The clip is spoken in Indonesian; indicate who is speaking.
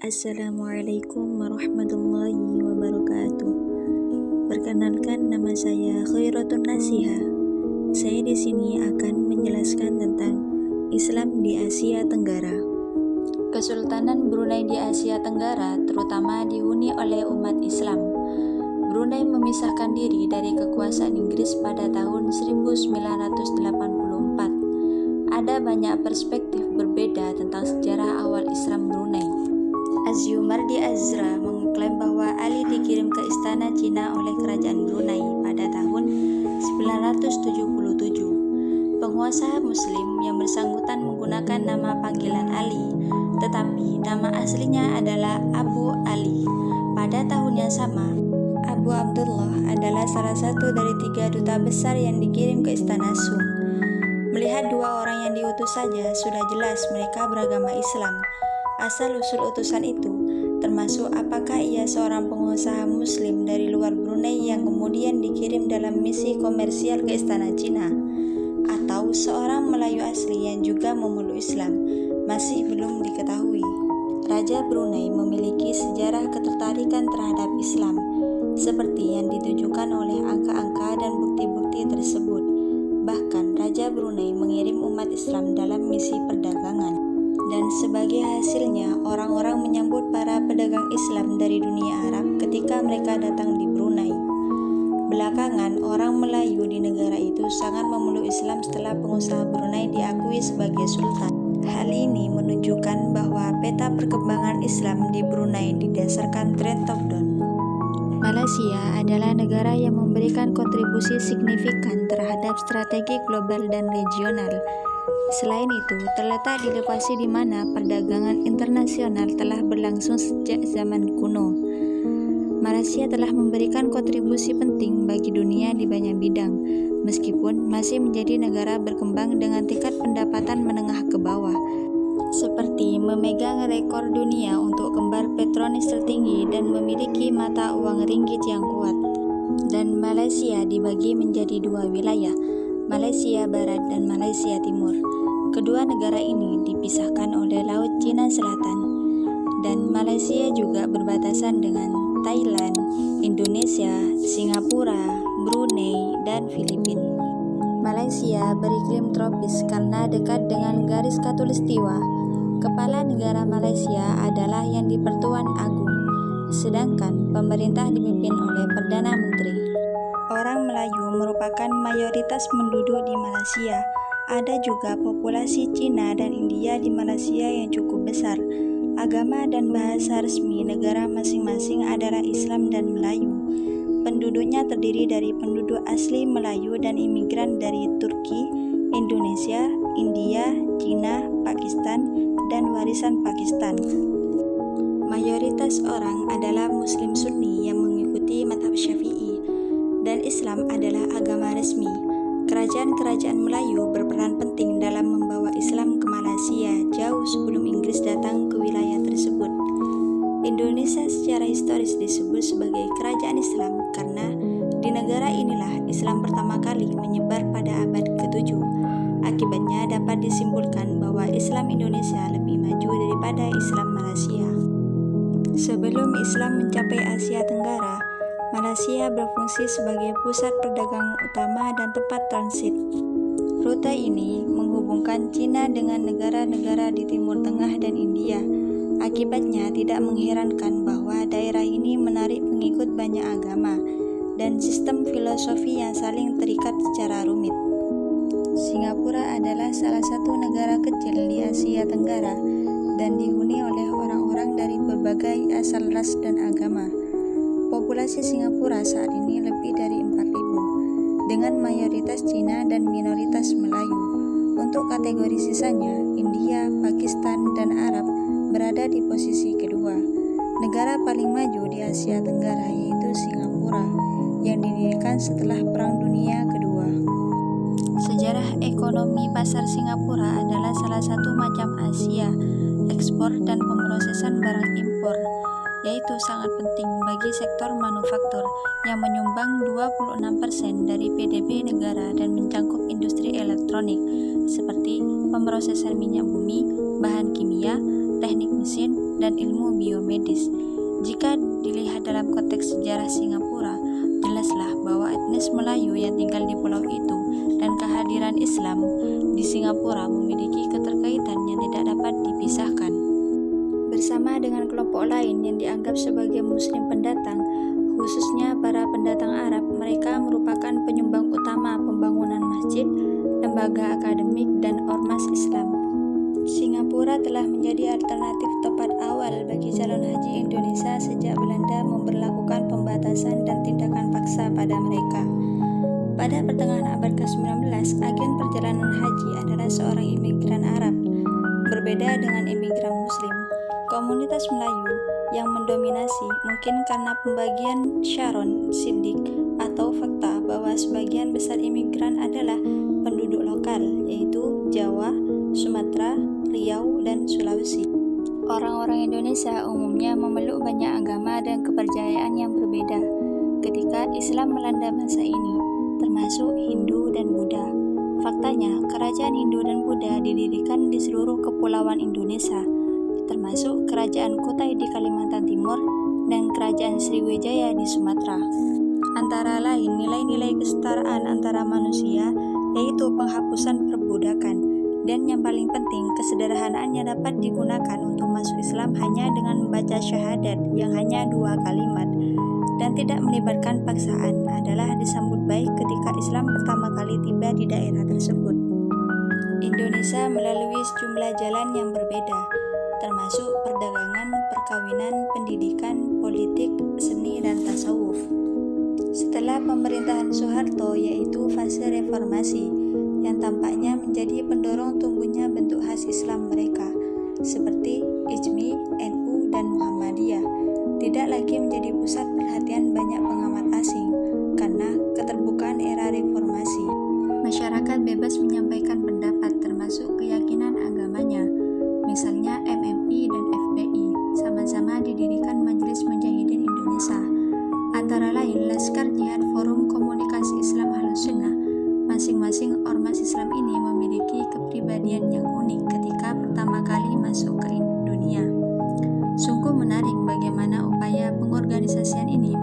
Speaker 1: Assalamualaikum warahmatullahi wabarakatuh. Perkenalkan, nama saya Khairatun Nasiha. Saya di sini akan menjelaskan tentang Islam di Asia Tenggara. Kesultanan Brunei di Asia Tenggara terutama dihuni oleh umat Islam. Brunei memisahkan diri dari kekuasaan Inggris pada tahun 1984. Ada banyak perspektif berbeda tentang sejarah awal Islam Brunei. Asyumardi Azra mengklaim bahwa Ali dikirim ke istana Cina oleh kerajaan Brunei pada tahun 977. Penguasa Muslim yang bersangkutan menggunakan nama panggilan Ali, tetapi nama aslinya adalah Abu Ali. Pada tahun yang sama, Abu Abdullah adalah salah satu dari 3 duta besar yang dikirim ke istana Sung. Melihat 2 orang yang diutus saja, sudah jelas mereka beragama Islam. Asal-usul utusan itu, termasuk apakah ia seorang pengusaha Muslim dari luar Brunei yang kemudian dikirim dalam misi komersial ke istana Cina, atau seorang Melayu asli yang juga memeluk Islam, masih belum diketahui. Raja Brunei memiliki sejarah ketertarikan terhadap Islam, seperti yang ditujukan oleh angka-angka dan bukti-bukti tersebut. Bahkan Raja Brunei mengirim umat Islam dalam misi perdagangan. Dan sebagai hasilnya, orang-orang menyambut para pedagang Islam dari dunia Arab ketika mereka datang di Brunei. Belakangan, orang Melayu di negara itu sangat memeluk Islam setelah pengusaha Brunei diakui sebagai sultan. Hal ini menunjukkan bahwa peta perkembangan Islam di Brunei didasarkan tren top-down. Malaysia adalah negara yang memberikan kontribusi signifikan terhadap strategi global dan regional. Selain itu, terletak di lokasi di mana perdagangan internasional telah berlangsung sejak zaman kuno. Malaysia telah memberikan kontribusi penting bagi dunia di banyak bidang, meskipun masih menjadi negara berkembang dengan tingkat pendapatan menengah ke bawah, seperti memegang rekor dunia untuk kembar Petronas tertinggi dan memiliki mata uang ringgit yang kuat. Dan Malaysia dibagi menjadi 2 wilayah, Malaysia Barat dan Malaysia Timur. Kedua negara ini dipisahkan oleh Laut Cina Selatan, dan Malaysia juga berbatasan dengan Thailand, Indonesia, Singapura, Brunei, dan Filipina. Malaysia beriklim tropis karena dekat dengan garis khatulistiwa. Kepala negara Malaysia adalah Yang di-Pertuan Agong, sedangkan pemerintah dipimpin oleh Perdana Menteri. Orang Melayu merupakan mayoritas penduduk di Malaysia. Ada juga populasi Cina dan India di Malaysia yang cukup besar. Agama dan bahasa resmi negara masing-masing adalah Islam dan Melayu. Penduduknya terdiri dari penduduk asli Melayu dan imigran dari Turki, Indonesia, India, Cina, Pakistan, dan warisan Pakistan. Mayoritas orang adalah Muslim Sunni yang mengikuti mazhab Syafi'i, dan Islam adalah agama resmi. Kerajaan-kerajaan Melayu berperan penting dalam membawa Islam ke Malaysia jauh sebelum Inggris datang ke wilayah tersebut. Indonesia secara historis disebut sebagai kerajaan Islam karena di negara inilah Islam pertama kali menyebar pada abad ke-7. Akibatnya dapat disimpulkan bahwa Islam Indonesia lebih maju daripada Islam Malaysia. Sebelum Islam mencapai Asia Tenggara, Malaysia berfungsi sebagai pusat perdagangan utama dan tempat transit. Rute ini menghubungkan Cina dengan negara-negara di Timur Tengah dan India. Akibatnya tidak mengherankan bahwa daerah ini menarik pengikut banyak agama dan sistem filosofi yang saling terikat secara rumit. Singapura adalah salah satu negara kecil di Asia Tenggara dan dihuni oleh orang-orang dari berbagai asal ras dan agama. Populasi Singapura saat ini lebih dari 4.000, dengan mayoritas Cina dan minoritas Melayu. Untuk kategori sisanya, India, Pakistan, dan Arab berada di posisi kedua. Negara paling maju di Asia Tenggara yaitu Singapura, yang didirikan setelah Perang Dunia Kedua. Sejarah ekonomi pasar Singapura adalah salah satu macam Asia, ekspor dan pemrosesan barang impor, yaitu sangat penting bagi sektor manufaktur yang menyumbang 26% dari PDB negara dan mencangkup industri elektronik seperti pemrosesan minyak bumi, bahan kimia, teknik mesin, dan ilmu biomedis. Jika dilihat dalam konteks sejarah Singapura, jelaslah bahwa etnis Melayu yang tinggal di pulau itu dan kehadiran Islam di Singapura memiliki keterkaitan yang tidak dapat dipisahkan. Bersama dengan kelompok lain yang dianggap sebagai Muslim pendatang, khususnya para pendatang Arab, mereka merupakan penyumbang utama pembangunan masjid, lembaga akademik, dan ormas Islam. Singapura telah menjadi alternatif tepat awal bagi calon haji Indonesia sejak Belanda memberlakukan pembatasan dan tindakan paksa pada mereka. Pada pertengahan abad ke-19, agen perjalanan haji adalah seorang imigran Arab. Berbeda dengan imigran Muslim, komunitas Melayu yang mendominasi mungkin karena pembagian Sharon Siddiq atau fakta bahwa sebagian besar imigran adalah penduduk lokal, yaitu Jawa, Sumatera, Riau, dan Sulawesi. Orang-orang Indonesia umumnya memeluk banyak agama dan kepercayaan yang berbeda ketika Islam melanda bangsa ini, termasuk Hindu dan Buddha. Faktanya, kerajaan Hindu dan Buddha didirikan di seluruh kepulauan Indonesia, termasuk Kerajaan Kutai di Kalimantan Timur dan Kerajaan Sriwijaya di Sumatera. Antara lain nilai-nilai kesetaraan antara manusia, yaitu penghapusan perbudakan, dan yang paling penting, kesederhanaan yang dapat digunakan untuk masuk Islam hanya dengan membaca syahadat yang hanya 2 kalimat dan tidak melibatkan paksaan adalah disambut baik ketika Islam pertama kali tiba di daerah tersebut. Indonesia melalui sejumlah jalan yang berbeda, termasuk perdagangan, perkawinan, pendidikan, politik, seni, dan tasawuf. Setelah pemerintahan Soeharto, yaitu fase reformasi, yang tampaknya menjadi pendorong tumbuhnya bentuk khas Islam mereka, seperti IJMI, NU, dan Muhammadiyah, tidak lagi menjadi pusat perhatian banyak pengamat asing karena keterbukaan era reformasi. Masyarakat bebas menyampaikan pendapat termasuk keyakinan agamanya. Misalnya MMI dan FPI sama-sama didirikan Majelis Mujahidin Indonesia. Antara lain Laskar Jihad Forum Komunikasi Islam Ahlussunnah. Masing-masing ormas Islam ini memiliki kepribadian yang unik ketika pertama kali masuk ke dunia. Sungguh menarik bagaimana upaya pengorganisasian ini